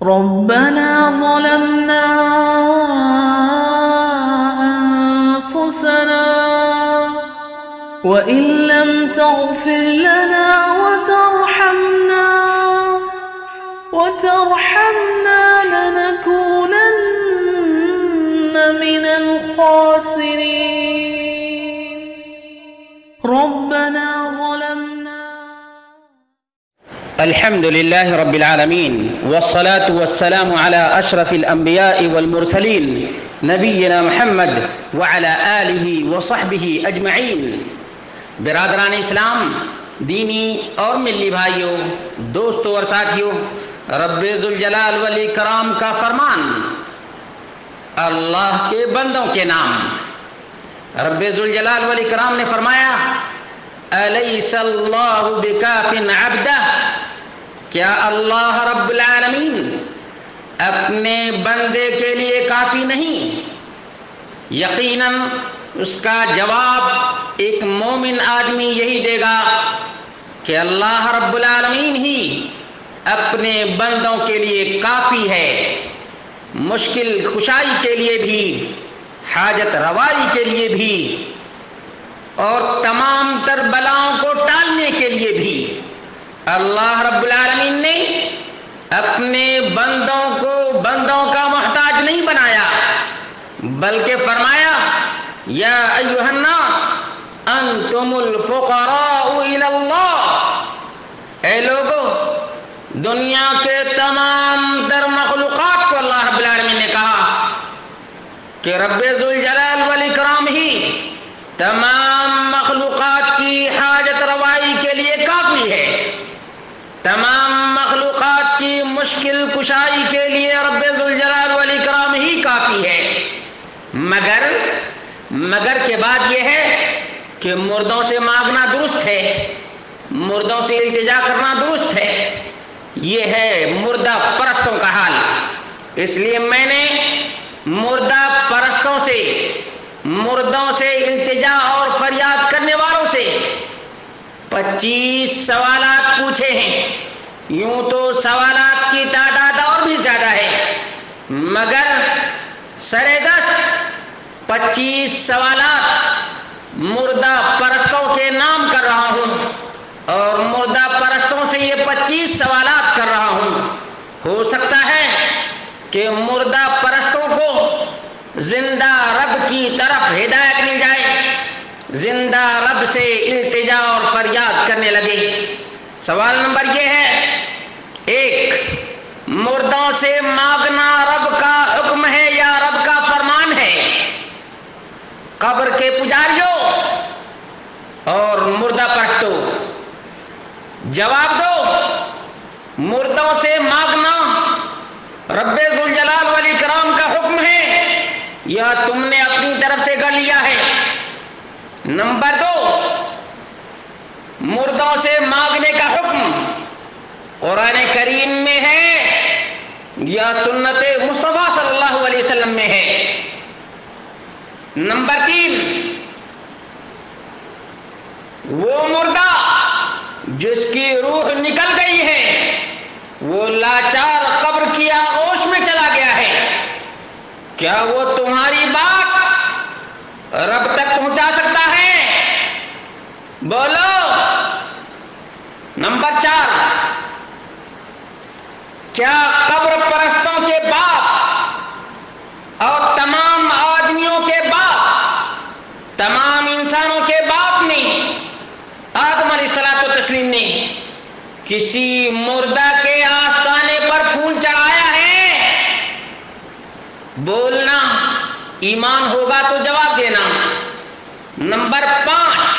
ربنا ظلمنا أنفسنا وإن لم تغفر لنا وترحمنا لنكونن من الخاسرين ربنا ظلمنا. الحمد لله رب العالمين والصلاة والسلام على أشرف الأنبياء والمرسلين نبينا محمد وعلى آله وصحبه أجمعين. برادران اسلام، دینی اور ملی بھائیوں، دوستوں اور ساتھیوں، رب ذوالجلال والاکرام کا فرمان، اللہ کے بندوں کے نام. رب ذوالجلال والاکرام نے فرمایا، الیس اللہ بکاف عبدہ، کیا اللہ رب العالمین اپنے بندے کے لیے کافی نہیں؟ یقیناً اس کا جواب ایک مومن آدمی یہی دے گا کہ اللہ رب العالمین ہی اپنے بندوں کے لیے کافی ہے، مشکل کشائی کے لیے بھی، حاجت روائی کے لیے بھی، اور تمام تر بلاؤں کو ٹالنے کے لیے بھی. اللہ رب العالمین نے اپنے بندوں کا محتاج نہیں بنایا، بلکہ فرمایا، یا ایھا الناس انتم الفقراء الی اللہ. اے لوگو، دنیا کے تمام تر مخلوقات کو اللہ رب العالمین نے کہا کہ رب ذوالجلال والاکرام ہی تمام مخلوقات کی حاجت روائی کے لیے کافی ہے، تمام مخلوقات کی مشکل کشائی کے لیے رب ذوالجلال والاکرام ہی کافی ہے. مگر کے بعد یہ ہے کہ مردوں سے مانگنا درست ہے، مردوں سے التجا کرنا درست ہے. یہ ہے مردہ پرستوں کا حال. اس لیے میں نے مردہ پرستوں سے، مردوں سے التجا اور فریاد کرنے والوں سے 25 سوالات پوچھے ہیں. یوں تو سوالات کی تعداد اور بھی زیادہ ہے، مگر سرے دست 25 سوالات مردہ پرستوں کے نام کر رہا ہوں، اور مردہ پرستوں سے یہ 25 سوالات کر رہا ہوں. ہو سکتا ہے کہ مردہ پرستوں کو زندہ رب کی طرف ہدایت مل جائے، زندہ رب سے التجا اور فریاد کرنے لگے. سوال نمبر یہ ہے، 1، مردوں سے مانگنا رب کا حکم ہے یا رب کا فرمان ہے؟ قبر کے پجاریوں اور مردہ پرستوں، جواب دو. مردوں سے مانگنا رب ذوالجلال والاکرام کا حکم ہے یا تم نے اپنی طرف سے گڑھ لیا ہے؟ نمبر 2، مردوں سے مانگنے کا حکم قرآن کریم میں ہے یا سنت مصطفیٰ صلی اللہ علیہ وسلم میں ہے؟ نمبر 3، وہ مردہ جس کی روح نکل گئی ہے، وہ لاچار قبر کی آغوش میں چلا گیا ہے، کیا وہ تمہاری بات رب تک پہنچا سکتا ہے؟ بولو. نمبر 4، کیا قبر پرستوں کے باپ اور تمام آدمیوں کے باپ، تمام انسانوں کے باپ نے، آدم علیہ السلام نے کسی مردہ کے آستانے پر پھول چڑھایا ہے؟ بولنا. ایمان ہوگا تو جواب دینا. نمبر 5،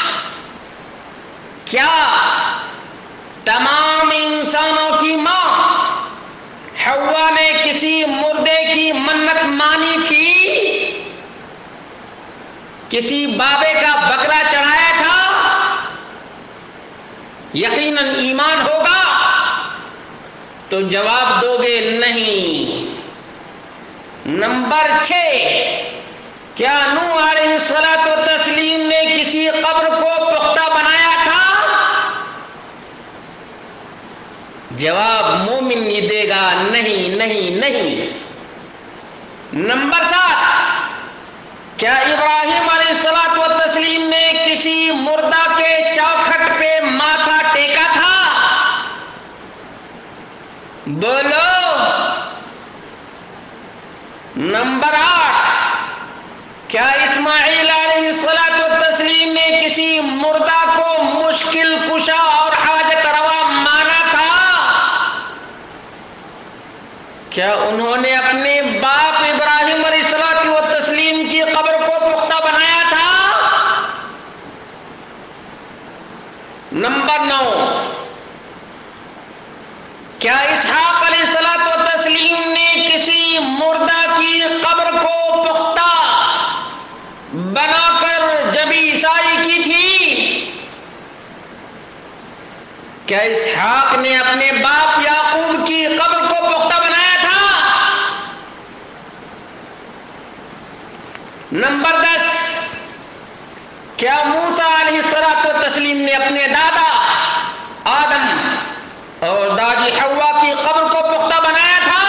کیا تمام انسانوں کی ماں حوا نے کسی مردے کی منت مانی تھی؟ کسی بابے کا بکرا چڑھایا تھا؟ یقیناً ایمان ہوگا تو جواب دو گے نہیں. نمبر 6، کیا نوح علیہ السلام نے کسی قبر کو پختہ بنایا تھا؟ جواب مومن نہیں دے گا، نہیں نہیں نہیں۔ نمبر 7، کیا ابراہیم علیہ الصلوۃ والتسلیم نے کسی مردہ کے چوکھٹ پہ ماتھا ٹیکا تھا؟ بولو۔ نمبر 8، کیا اسماعیل علیہ الصلوۃ والتسلیم نے کسی مردہ کو مشکل کشا اور حاجت روا مانا تھا؟ کیا انہوں نے اپنے باپ ابراہیم علیہ الصلوۃ والتسلیم کی قبر کو پختہ بنایا تھا؟ نمبر 9، کیا اسحاق علیہ الصلوۃ والتسلیم نے کسی مردہ کی قبر کو پختہ بنا کر جبی عیسائی کی تھی؟ کیا اسحاق نے اپنے باپ یعقوب کی قبر کو پختہ بنایا تھا؟ نمبر 10، کیا موسیٰ علیہ الصلوۃ والتسلیم نے اپنے دادا آدم اور دادی حوا کی قبر کو پختہ بنایا تھا؟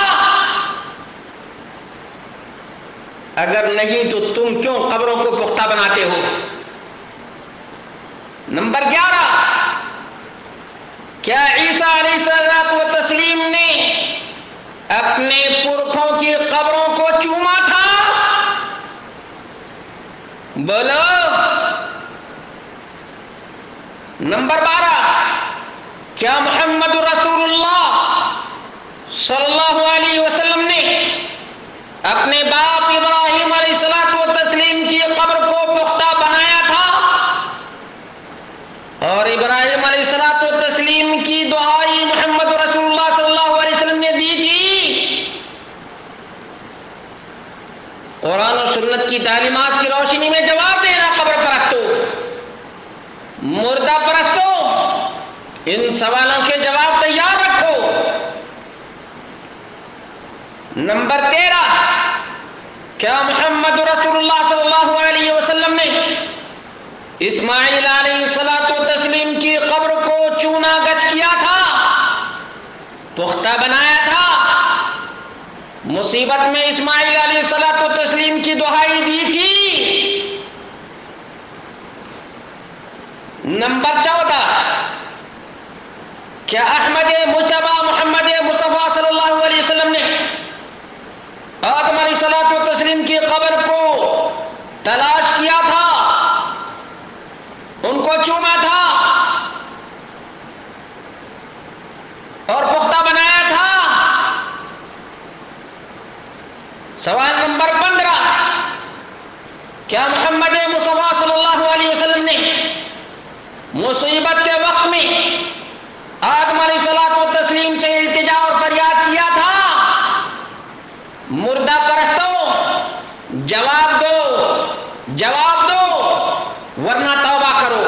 اگر نہیں تو تم کیوں قبروں کو پختہ بناتے ہو؟ نمبر 11، کیا عیسیٰ علیہ الصلوۃ والتسلیم نے اپنے پرکھوں کی قبروں کو چوما تھا؟ بولو۔ نمبر 12، کیا محمد رسول اللہ صلی اللہ علیہ وسلم نے اپنے باپ ابراہیم علیہ الصلوۃ والتسلیم کی قبر کو پختہ بنایا تھا؟ اور ابراہیم علیہ الصلوۃ والتسلیم کی دعائی محمد رسول اللہ صلی اللہ علیہ وسلم نے دی تھی؟ قرآن و سنت کی تعلیمات کی روشنی میں جواب دینا قبر پرستو، مردہ پرستو، ان سوالوں کے جواب تیار رکھو۔ نمبر 13، کیا محمد رسول اللہ صلی اللہ علیہ وسلم نے اسماعیل علیہ الصلوۃ والتسلیم کی قبر کو چونا گچ کیا تھا، پختہ بنایا تھا، مصیبت میں اسماعیل علیہ الصلوۃ والتسلیم کی دعائی دی تھی؟ نمبر 14، کیا احمد مجتبیٰ محمد مصطفیٰ صلی اللہ علیہ وسلم نے آدم علیہ الصلوۃ والتسلیم کی قبر کو تلاش کیا تھا، ان کو چوما تھا اور پختہ بنایا تھا؟ سوال نمبر 15، کیا محمد مصطفیٰ صلی اللہ علیہ وسلم نے مصیبت کے وقت میں آدم علیہ الصلوۃ والتسلیم سے التجا اور فریاد کیا تھا؟ مردہ پرستو، جواب دو، جواب دو، ورنہ توبہ کرو،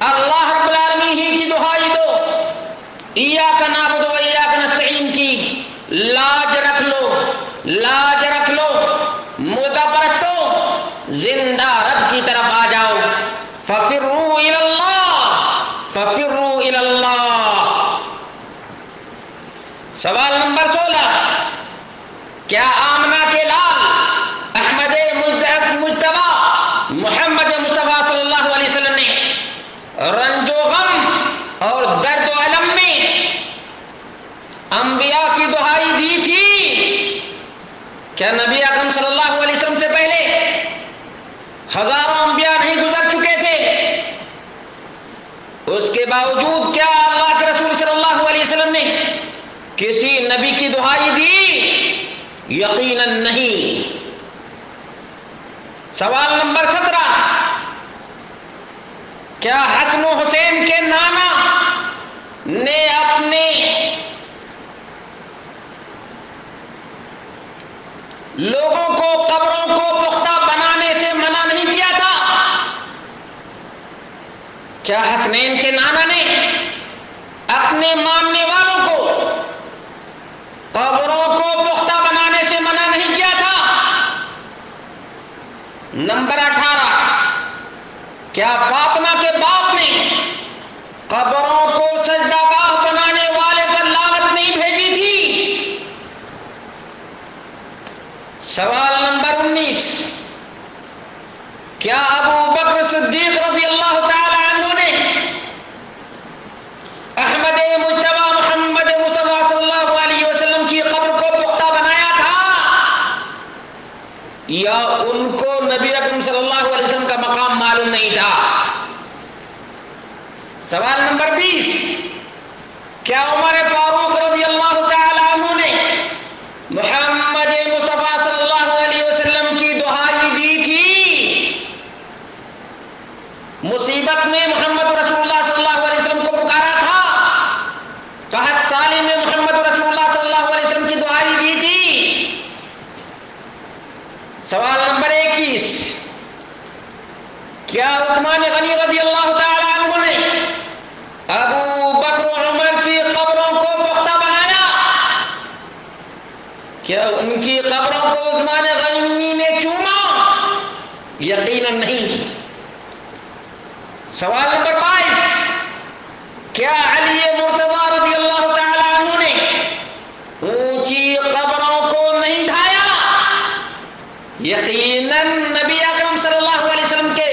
اللہ رب العالمین ہی کی دعائی دو، ایاک نعبد و ایاک نستعین کی لاج رکھ لو، لاج رکھ لو۔ مردہ پرستو، زندہ رب کی طرف آ جاؤ، ففروا الی اللہ، ففروا الی اللہ۔ سوال نمبر 16، کیا آمنہ کے لال احمد مجتبیٰ محمد مصطفیٰ صلی اللہ علیہ وسلم نے رنج و غم اور درد و الم میں انبیاء کی دعائی دی تھی؟ کیا نبی اکرم صلی اللہ علیہ وسلم سے پہلے ہزاروں انبیاء نہیں گزر چکے تھے؟ اس کے باوجود کیا اللہ کے رسول صلی اللہ علیہ وسلم نے کسی نبی کی دعائی دی؟ یقیناً نہیں۔ سوال نمبر 17، کیا حسن و حسین کے نانا نے اپنے لوگوں کو قبروں کو پختہ بنانے سے منع نہیں کیا تھا؟ کیا حسنین کے نانا نے اپنے ماننے والوں کو قبروں کو پختہ بنانے سے منع نہیں کیا تھا؟ نمبر 18، کیا فاطمہ کے باپ نے قبروں کو سجدہ گاہ بنانے والے پر سوال نمبر 19، کیا ابو بکر صدیق رضی اللہ تعالی عنہ نے احمد مجتبی محمد مصطفیٰ صلی اللہ علیہ وسلم کی قبر کو پختہ بنایا تھا، یا ان کو نبی اکرم صلی اللہ علیہ وسلم کا مقام معلوم نہیں تھا؟ سوال نمبر 20، کیا عمر فاروق رضی اللہ تعالی عنہ نے محمد مصطفیٰ صلی اللہ علیہ وسلم کی دہائی دی تھی؟ مصیبت میں محمد رسول اللہ صلی اللہ علیہ وسلم کو پکارا تھا، قحط سالی میں محمد رسول اللہ صلی اللہ علیہ وسلم کی دہائی دی تھی؟ سوال نمبر 21، کیا عثمان غنی رضی اللہ تعالی عنہ نے ابو بکر و عمر کی قبروں کو پختہ بنایا؟ کیا ان کی قبروں کو عثمان غنی نے چوما؟ یقیناً نہیں۔ سوال نمبر 22، کیا علی مرتضیٰ رضی اللہ تعالی عنہ نے اونچی قبروں کو نہیں ڈھایا؟ یقیناً نبی اکرم صلی اللہ علیہ وسلم کے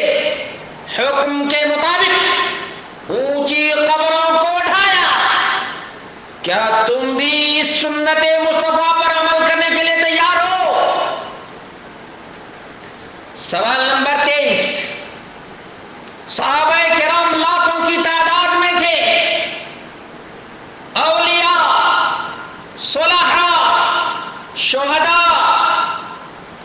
حکم کے مطابق اونچی قبروں کو ڈھایا۔ کیا تم بھی اس سنت مصطفیٰ پر عمل کرنے کے لیے تیار ہو؟ سوال نمبر 23، صحابہ کرام لاکھوں کی تعداد میں تھے، اولیاء، صلحاء، شہداء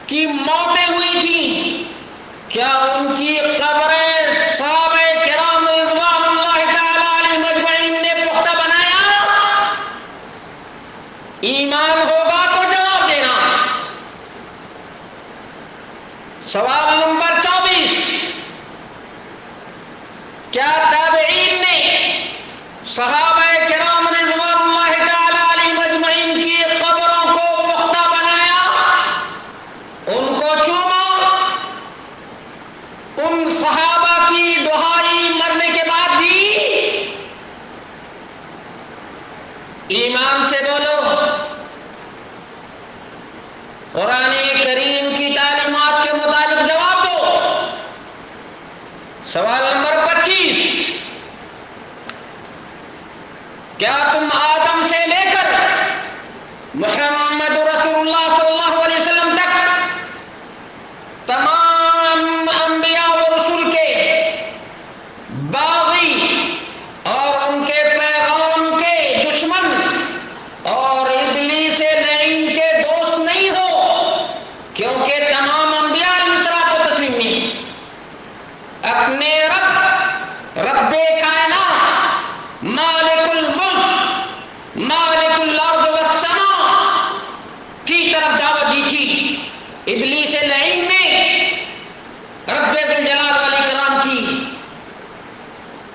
کی موتیں ہوئی تھیں، کیا ان کی قبریں صحابہ کرام رضوان اللہ تعالی علیہم اجمعین نے پختہ بنایا؟ ایمان ہوگا تو جواب دینا۔ سوال نمبر 24، کیا تابعین نے صحابہ کرام رضوان اللہ تعالی علیہم اجمعین کی قبروں کو پختہ بنایا، ان کو چوما، ان صحابہ کی دہائی مرنے کے بعد دی؟ ایمان سے بولو، قرآن کریم کی تعلیمات کے مطابق جواب دو۔ سوال نمبر 25، کیا تم آدم سے لے کر محمد رسول اللہ صلی اللہ علیہ وسلم تک تمام انبیاء و رسول کے باغی اور ان کے پیغام کے دشمن اور ابلیس لعین کے دوست نہیں ہو؟ کیونکہ تمام انبیاء علیہ الصلوۃ والتسلیم اپنے رب کائنات، مالک الملک، مالک الارض والسماء کی طرف دعوت دی تھی۔ ابلیس لعین نے رب ذوالجلال والاکرام کی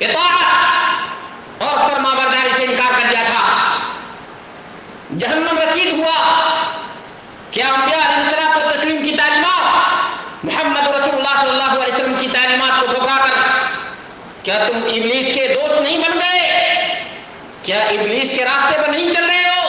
اطاعت اور فرما برداری سے انکار کر دیا تھا، جہنم رسید ہوا۔ کیا انبیاء علیہ الصلوۃ والتسلیم کی تعلیمات، محمد رسول اللہ صلی اللہ علیہ وسلم کی تعلیمات کو ٹھکرا کر کیا تم ابلیس کے دوست نہیں بن گئے؟ کیا ابلیس کے راستے پر نہیں چل رہے ہو؟